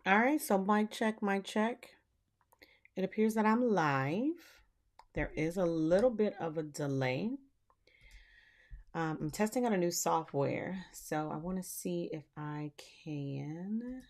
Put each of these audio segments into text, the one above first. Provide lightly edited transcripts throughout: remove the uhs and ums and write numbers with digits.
All right, so mic check, mic check. It appears that I'm live. There is a little bit of a delay. I'm testing out a new software, so I want to see if I can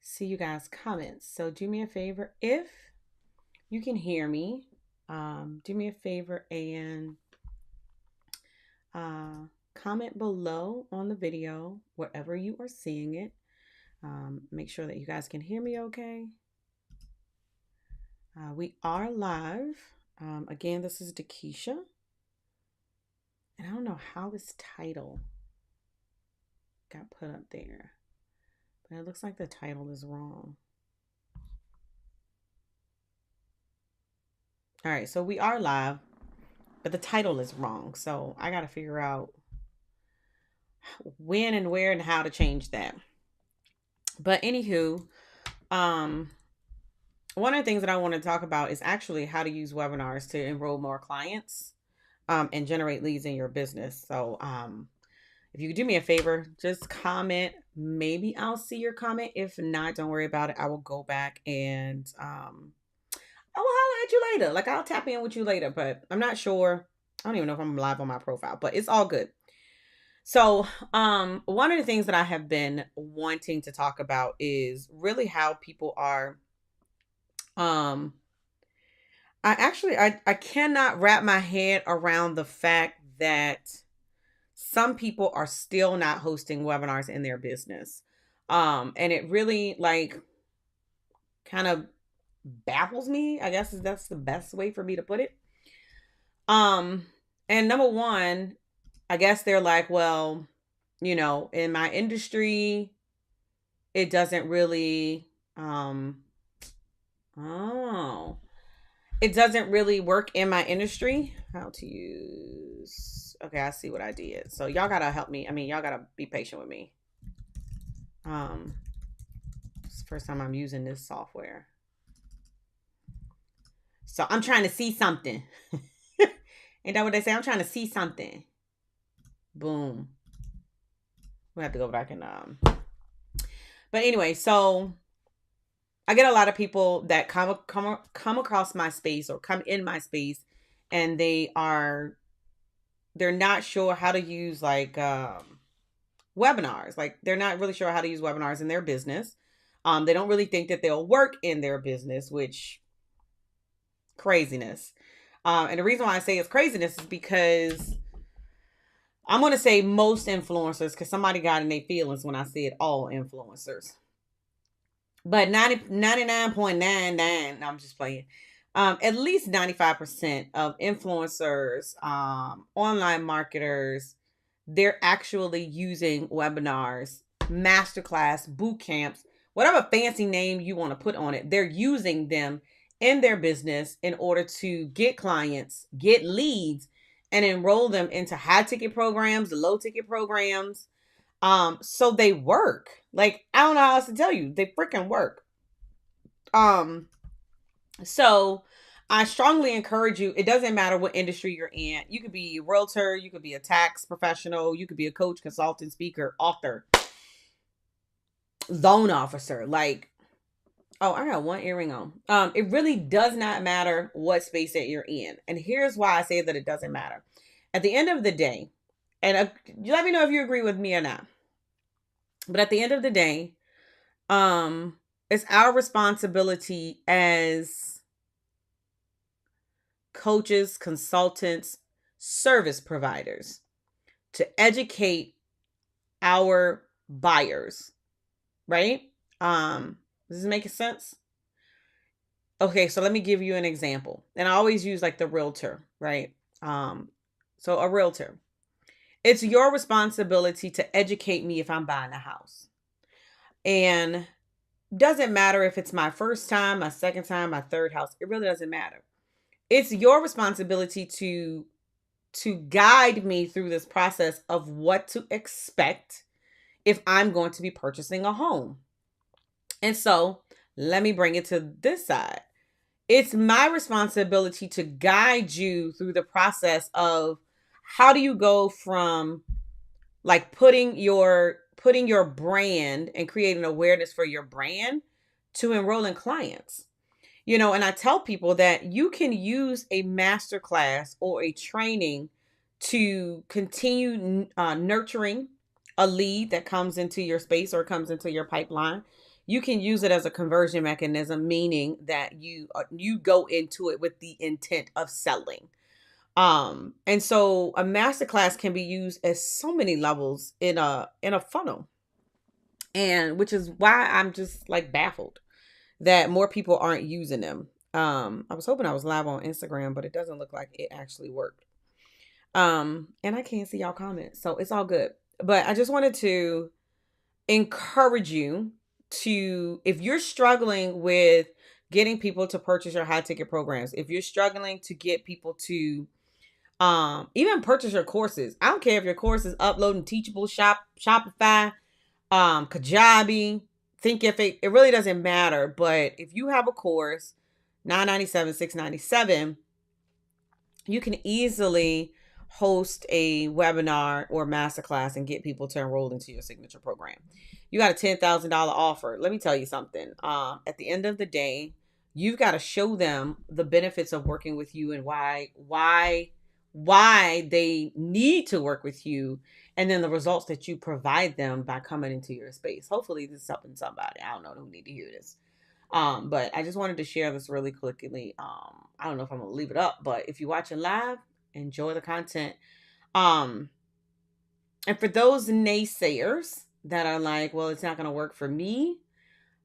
see you guys' comments. So do me a favor, if you can hear me, do me a favor and comment below on the video wherever you are seeing it. Make sure that you guys can hear me okay. We are live. Again, this is Dakisha. And I don't know how this title got put up there, but it looks like the title is wrong. All right, so we are live, but the title is wrong. So I got to figure out when and where and how to change that. But anywho, um, one of the things that I want to talk about is actually how to use webinars to enroll more clients and generate leads in your business. So if you could do me a favor, just comment. Maybe I'll see your comment. If not, don't worry about it. I will go back and I will holler at you later. Like I'll tap in with you later, but I'm not sure. I don't even know if I'm live on my profile, but it's all good. So, one of the things that I have been wanting to talk about is really how people are um I cannot wrap my head around the fact that some people are still not hosting webinars in their business. And it really like kind of baffles me. I guess that's the best way for me to put it. Um, and number one, I guess they're like, well, in my industry, it doesn't really oh, it doesn't really work in my industry. How to use okay, I see what I did. So y'all gotta help me. I mean, y'all gotta be patient with me. Um, it's the first time I'm using this software. So I'm trying to see something. Ain't that what they say? I'm trying to see something. Boom. We have to go back and but anyway, so I get a lot of people that come across my space or come in my space and they're not sure how to use like webinars. Like they're not really sure how to use webinars in their business. They don't really think that they'll work in their business, which craziness. And the reason why I say it's craziness is because I'm going to say most influencers, because somebody got in their feelings when I said all influencers. But 99.99, no, I'm just playing. At least 95% of influencers, online marketers, they're actually using webinars, masterclass, boot camps, whatever fancy name you want to put on it. They're using them in their business in order to get clients, get leads, and enroll them into high ticket programs, low ticket programs. So they work. Like, I don't know how else to tell you. They freaking work. Um, so I strongly encourage you. It doesn't matter what industry you're in. You could be a realtor, you could be a tax professional, you could be a coach, consultant, speaker, author, loan officer. Like, oh, I got one earring on. It really does not matter what space that you're in. And here's why I say that it doesn't matter. At the end of the day, and let me know if you agree with me or not. But at the end of the day, it's our responsibility as coaches, consultants, service providers to educate our buyers, right? Does this make sense? Okay, so let me give you an example. And I always use like the realtor, right? So a realtor. It's your responsibility to educate me if I'm buying a house. And doesn't matter if it's my first time, my second time, my third house. It really doesn't matter. It's your responsibility to guide me through this process of what to expect if I'm going to be purchasing a home. And so, let me bring it to this side. It's my responsibility to guide you through the process of how do you go from like putting your putting your brand and creating awareness for your brand to enrolling clients. And I tell people that you can use a master class or a training to continue nurturing a lead that comes into your space or comes into your pipeline. You can use it as a conversion mechanism, meaning that you go into it with the intent of selling. And so a masterclass can be used at so many levels in a funnel. And which is why I'm just like baffled that more people aren't using them. I was hoping I was live on Instagram, but it doesn't look like it actually worked. And I can't see y'all comments, so it's all good. But I just wanted to encourage you to, if you're struggling with getting people to purchase your high ticket programs, if you're struggling to get people to even purchase your courses, I don't care if your course is uploading Teachable, Shopify, Kajabi, Thinkific, it really doesn't matter. But if you have a course, $997, $697, you can easily host a webinar or masterclass and get people to enroll into your signature program. You got a $10,000 offer. Let me tell you something. At the end of the day, you've got to show them the benefits of working with you and why they need to work with you, and then the results that you provide them by coming into your space. Hopefully this is helping somebody. I don't know who need to hear this. But I just wanted to share this really quickly. I don't know if I'm gonna leave it up, but if you're watching live, enjoy the content. And for those naysayers that are like, well, it's not gonna work for me.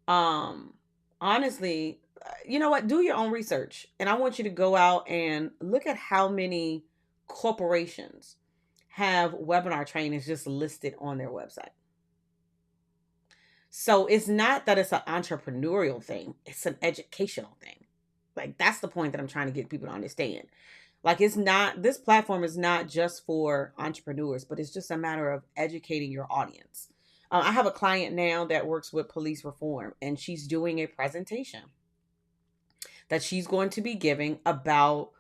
Honestly, you know what? Do your own research. And I want you to go out and look at how many corporations have webinar trainings just listed on their website. So it's not that it's an entrepreneurial thing, it's an educational thing. Like, that's the point that I'm trying to get people to understand. Like, it's not, this platform is not just for entrepreneurs, but it's just a matter of educating your audience. I have a client now that works with police reform, and she's doing a presentation that she's going to be giving about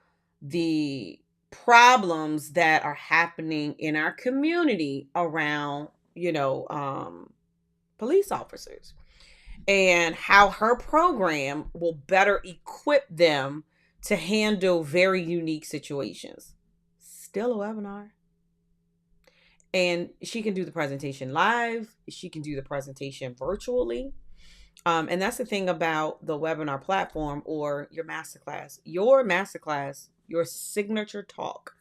the problems that are happening in our community around, police officers, and how her program will better equip them to handle very unique situations. Still a webinar. And she can do the presentation live. She can do the presentation virtually. And that's the thing about the webinar platform or your masterclass. Your masterclass, your signature talk,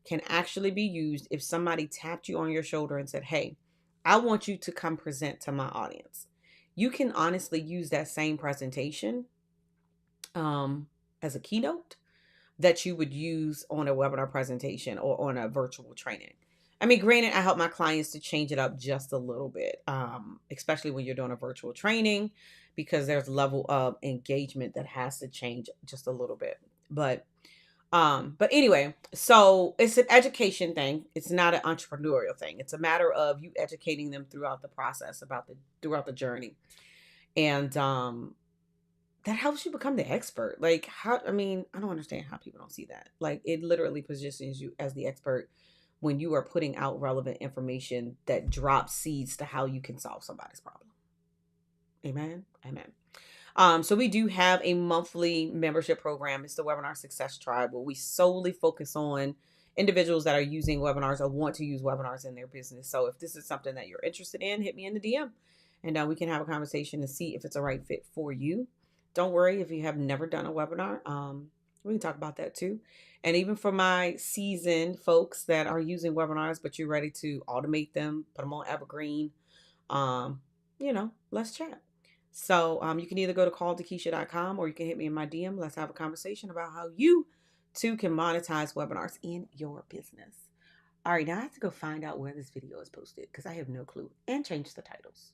can actually be used if somebody tapped you on your shoulder and said, hey, I want you to come present to my audience. You can honestly use that same presentation as a keynote that you would use on a webinar presentation or on a virtual training. I mean, granted, I help my clients to change it up just a little bit, especially when you're doing a virtual training, because there's a level of engagement that has to change just a little bit. But anyway, so it's an education thing. It's not an entrepreneurial thing. It's a matter of you educating them throughout the process, throughout the journey. And that helps you become the expert. Like, I don't understand how people don't see that. Like, it literally positions you as the expert when you are putting out relevant information that drops seeds to how you can solve somebody's problem. Amen. Amen. So we do have a monthly membership program. It's the Webinar Success Tribe, where we solely focus on individuals that are using webinars or want to use webinars in their business. So if this is something that you're interested in, hit me in the DM, and we can have a conversation to see if it's a right fit for you. Don't worry if you have never done a webinar. We can talk about that too. And even for my seasoned folks that are using webinars, but you're ready to automate them, put them on Evergreen, let's chat. So you can either go to calltakesha.com or you can hit me in my DM. Let's have a conversation about how you too can monetize webinars in your business. All right, now I have to go find out where this video is posted because I have no clue, and change the titles.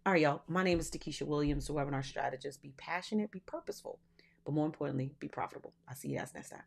All right, y'all. My name is Takesha Williams, the webinar strategist. Be passionate, be purposeful, but more importantly, be profitable. I'll see you guys next time.